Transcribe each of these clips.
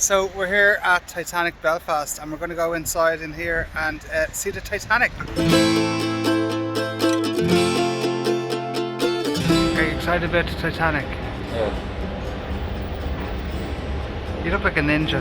So we're here at Titanic Belfast and we're going to go inside in here and see the Titanic. Are you excited about the Titanic? Yeah. You look like a ninja.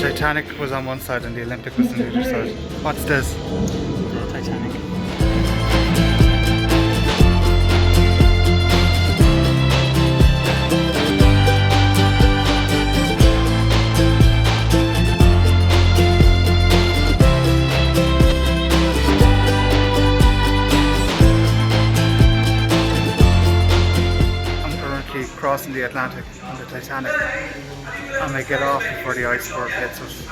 Titanic was on one side and the Olympic was on the other side. What's this? The Titanic. I'm currently crossing the Atlantic on the Titanic. I may get off before the iceberg hits us.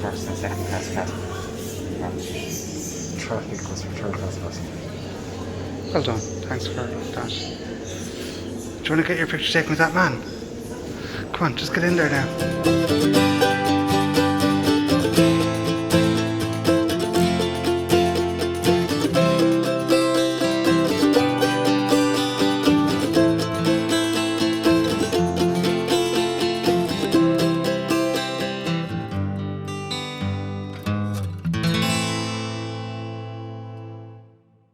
First and second class passengers. Traffic was for third class passengers. Well done, thanks for that. Do you want to get your picture taken with that man? Come on, just get in there now.